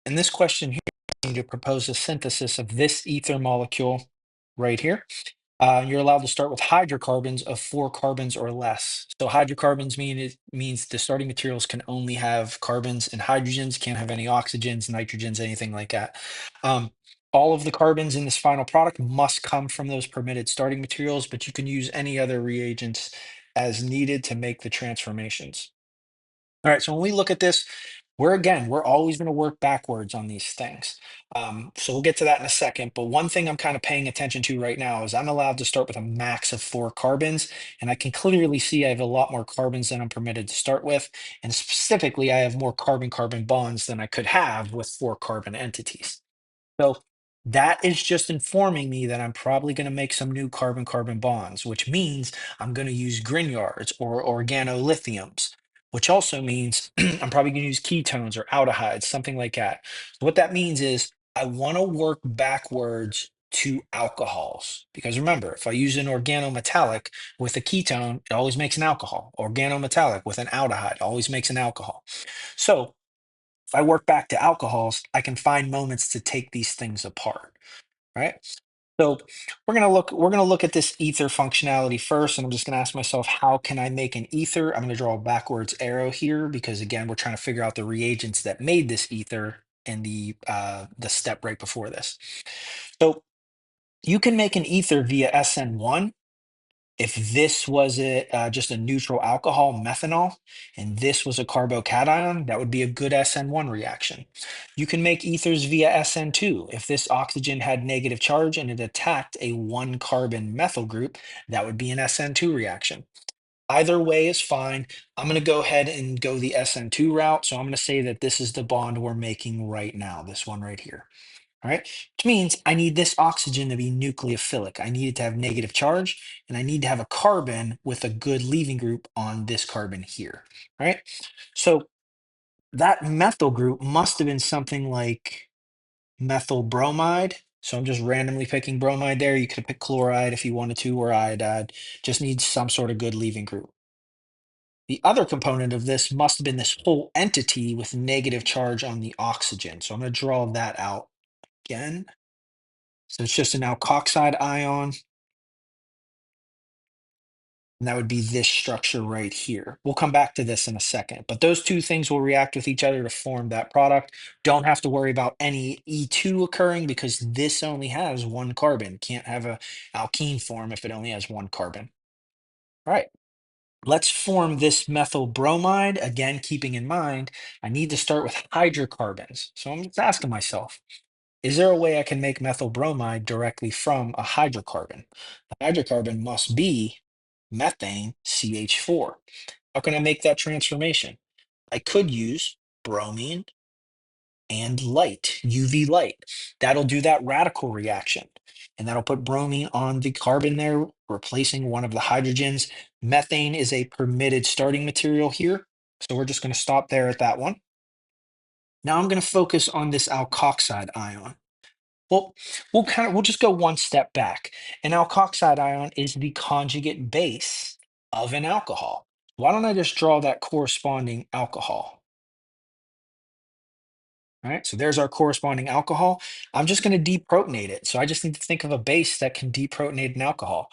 In this question here, I need to propose a synthesis of this ether molecule right here. You're allowed to start with hydrocarbons of 4 carbons or less. So hydrocarbons it means the starting materials can only have carbons and hydrogens, can't have any oxygens, nitrogens, anything like that. Um, all of the carbons in this final product must come from those permitted starting materials, but you can use any other reagents as needed to make the transformations. All right, so when we look at this, we're always going to work backwards on these things. So we'll get to that in a second. But one thing I'm kind of paying attention to right now is I'm allowed to start with a max of 4 carbons, and I can clearly see I have a lot more carbons than I'm permitted to start with. And specifically, I have more carbon-carbon bonds than I could have with 4 carbon entities. So that is just informing me that I'm probably going to make some new carbon-carbon bonds, which means I'm going to use Grignards or organolithiums, which also means I'm probably going to use ketones or aldehydes, something like that. So what that means is I want to work backwards to alcohols. Because remember, if I use an organometallic with a ketone, it always makes an alcohol. Organometallic with an aldehyde always makes an alcohol. So if I work back to alcohols, I can find moments to take these things apart, right? So we're gonna look at this ether functionality first, and I'm just gonna ask myself, how can I make an ether? I'm gonna draw a backwards arrow here because again, we're trying to figure out the reagents that made this ether in the step right before this. So you can make an ether via SN1 if this was just a neutral alcohol, methanol, and this was a carbocation, that would be a good SN1 reaction. You can make ethers via SN2. If this oxygen had negative charge and it attacked a 1 carbon methyl group, that would be an SN2 reaction. Either way is fine. I'm going to go ahead and go the SN2 route. So I'm going to say that this is the bond we're making right now, this one right here. All right, which means I need this oxygen to be nucleophilic. I need it to have negative charge, and I need to have a carbon with a good leaving group on this carbon here. All right, so that methyl group must have been something like methyl bromide. So I'm just randomly picking bromide there. You could have picked chloride if you wanted to, or iodide. Just needs some sort of good leaving group. The other component of this must have been this whole entity with negative charge on the oxygen. So I'm going to draw that out again. So it's just an alkoxide ion, and that would be this structure right here. We'll come back to this in a second, but those two things will react with each other to form that product. Don't have to worry about any E2 occurring because this only has 1 carbon. Can't have a alkene form if it only has 1 carbon. All right, let's form this methyl bromide. Again, keeping in mind, I need to start with hydrocarbons. So I'm just asking myself, is there a way I can make methyl bromide directly from a hydrocarbon? The hydrocarbon must be methane CH4. How can I make that transformation? I could use bromine and light, UV light. That'll do that radical reaction. And that'll put bromine on the carbon there, replacing one of the hydrogens. Methane is a permitted starting material here. So we're just going to stop there at that one. Now I'm going to focus on this alkoxide ion. Well, we'll just go one step back. An alkoxide ion is the conjugate base of an alcohol. Why don't I just draw that corresponding alcohol? All right, so there's our corresponding alcohol. I'm just going to deprotonate it. So I just need to think of a base that can deprotonate an alcohol.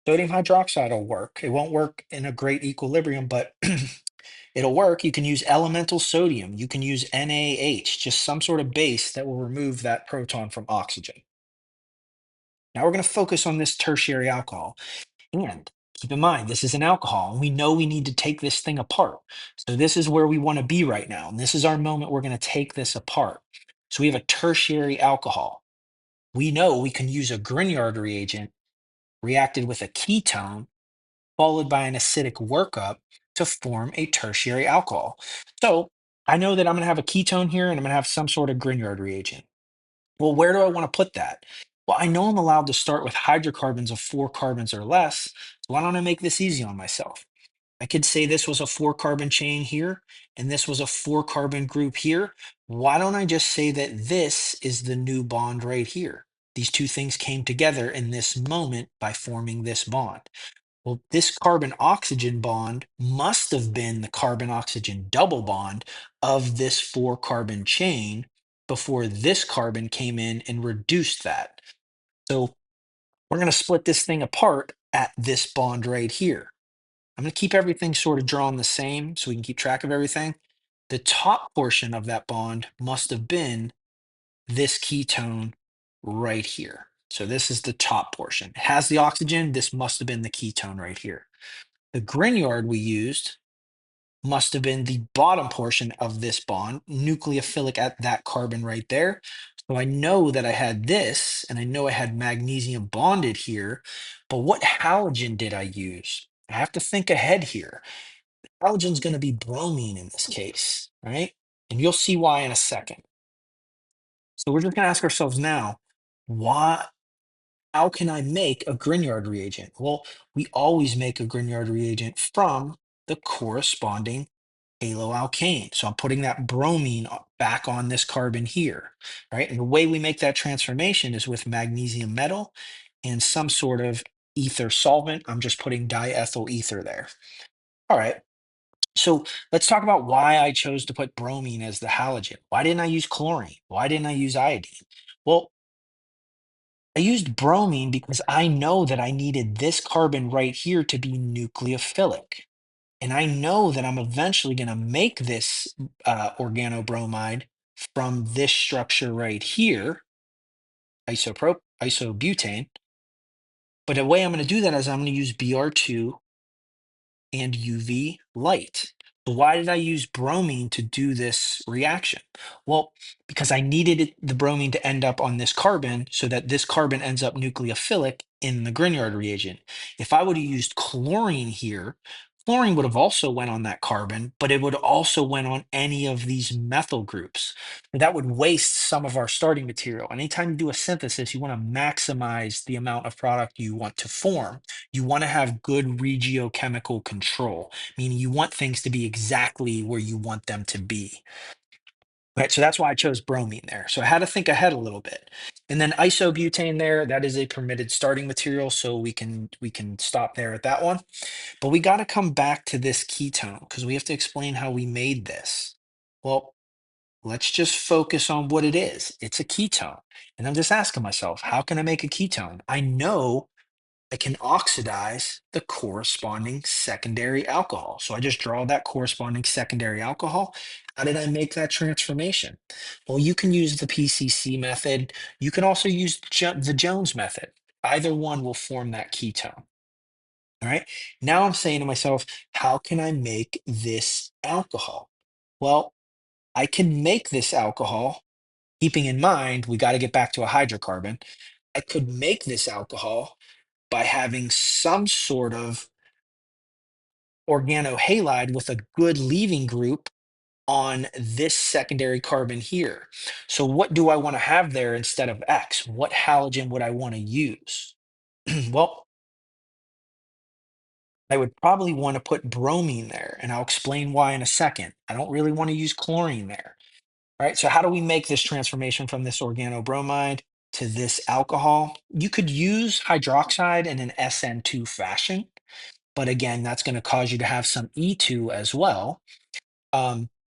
Sodium hydroxide will work. It won't work in a great equilibrium, but it'll work. You can use elemental sodium. You can use NaH, just some sort of base that will remove that proton from oxygen. Now we're going to focus on this tertiary alcohol. And keep in mind, this is an alcohol, and we know we need to take this thing apart. So this is where we want to be right now. And this is our moment we're going to take this apart. So we have a tertiary alcohol. We know we can use a Grignard reagent reacted with a ketone followed by an acidic workup to form a tertiary alcohol. So I know that I'm going to have a ketone here and I'm going to have some sort of Grignard reagent. Well, where do I want to put that? Well, I know I'm allowed to start with hydrocarbons of 4 carbons or less. So why don't I make this easy on myself? I could say this was a 4 carbon chain here, and this was a 4 carbon group here. Why don't I just say that this is the new bond right here? These two things came together in this moment by forming this bond. Well, this carbon oxygen bond must have been the carbon oxygen double bond of this 4 carbon chain, before this carbon came in and reduced that. So we're going to split this thing apart at this bond right here. I'm going to keep everything sort of drawn the same so we can keep track of everything. The top portion of that bond must have been this ketone right here. So this is the top portion. It has the oxygen. This must have been the ketone right here. The Grignard we used must have been the bottom portion of this bond, nucleophilic at that carbon right there. So I know that I had this, and I know I had magnesium bonded here, but what halogen did I use? I have to think ahead here. Halogen's going to be bromine in this case, right? And you'll see why in a second. So we're just going to ask ourselves now, why, how can I make a Grignard reagent? Well, we always make a Grignard reagent from the corresponding haloalkane. So I'm putting that bromine back on this carbon here, right? And the way we make that transformation is with magnesium metal and some sort of ether solvent. I'm just putting diethyl ether there. All right. So let's talk about why I chose to put bromine as the halogen. Why didn't I use chlorine? Why didn't I use iodine? Well, I used bromine because I know that I needed this carbon right here to be nucleophilic. And I know that I'm eventually going to make this organobromide from this structure right here, isobutane. But the way I'm going to do that is I'm going to use Br2 and UV light. So why did I use bromine to do this reaction? Well, because I needed the bromine to end up on this carbon so that this carbon ends up nucleophilic in the Grignard reagent. If I would have used chlorine here, chlorine would have also went on that carbon, but it would also went on any of these methyl groups. And that would waste some of our starting material. Anytime you do a synthesis, you want to maximize the amount of product you want to form. You want to have good regiochemical control, meaning you want things to be exactly where you want them to be. Right, so that's why I chose bromine there. So I had to think ahead a little bit. And then isobutane there, that is a permitted starting material, so we can stop there at that one. But we got to come back to this ketone because we have to explain how we made this. Well, let's just focus on what it is. It's a ketone. And I'm just asking myself, how can I make a ketone? I know I can oxidize the corresponding secondary alcohol. So I just draw that corresponding secondary alcohol. How did I make that transformation? Well, you can use the PCC method. You can also use the Jones method. Either one will form that ketone. All right. Now I'm saying to myself, how can I make this alcohol? Well, I can make this alcohol, keeping in mind we got to get back to a hydrocarbon. I could make this alcohol by having some sort of organohalide with a good leaving group on this secondary carbon here. So what do I want to have there instead of X? What halogen would I want to use? Well, I would probably want to put bromine there, and I'll explain why in a second. I don't really want to use chlorine there. All right, so how do we make this transformation from this organobromide to this alcohol? You could use hydroxide in an SN2 fashion. But again, that's going to cause you to have some E2 as well.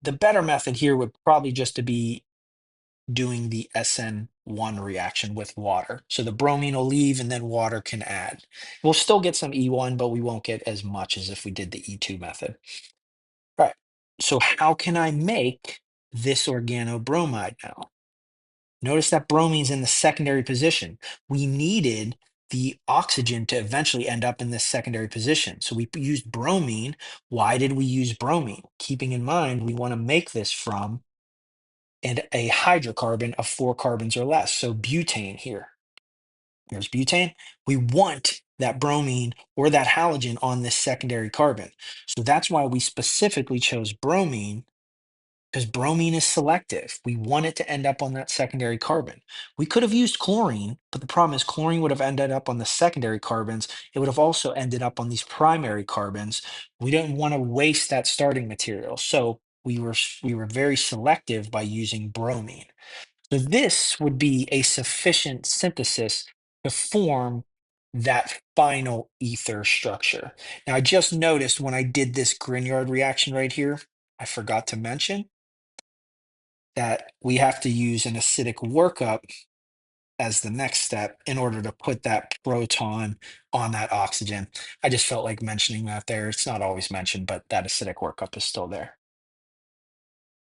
The better method here would probably just to be doing the SN1 reaction with water. So the bromine will leave and then water can add. We'll still get some E1, but we won't get as much as if we did the E2 method. All right. So how can I make this organobromide now? Notice that bromine's in the secondary position. We needed the oxygen to eventually end up in this secondary position. So we used bromine. Why did we use bromine? Keeping in mind, we want to make this from a hydrocarbon of 4 carbons or less. So butane here. Here's butane. We want that bromine or that halogen on this secondary carbon. So that's why we specifically chose bromine because bromine is selective. We want it to end up on that secondary carbon. We could have used chlorine, but the problem is chlorine would have ended up on the secondary carbons. It would have also ended up on these primary carbons. We didn't want to waste that starting material. So we were very selective by using bromine. So this would be a sufficient synthesis to form that final ether structure. Now, I just noticed when I did this Grignard reaction right here, I forgot to mention that we have to use an acidic workup as the next step in order to put that proton on that oxygen. I just felt like mentioning that there. It's not always mentioned, but that acidic workup is still there.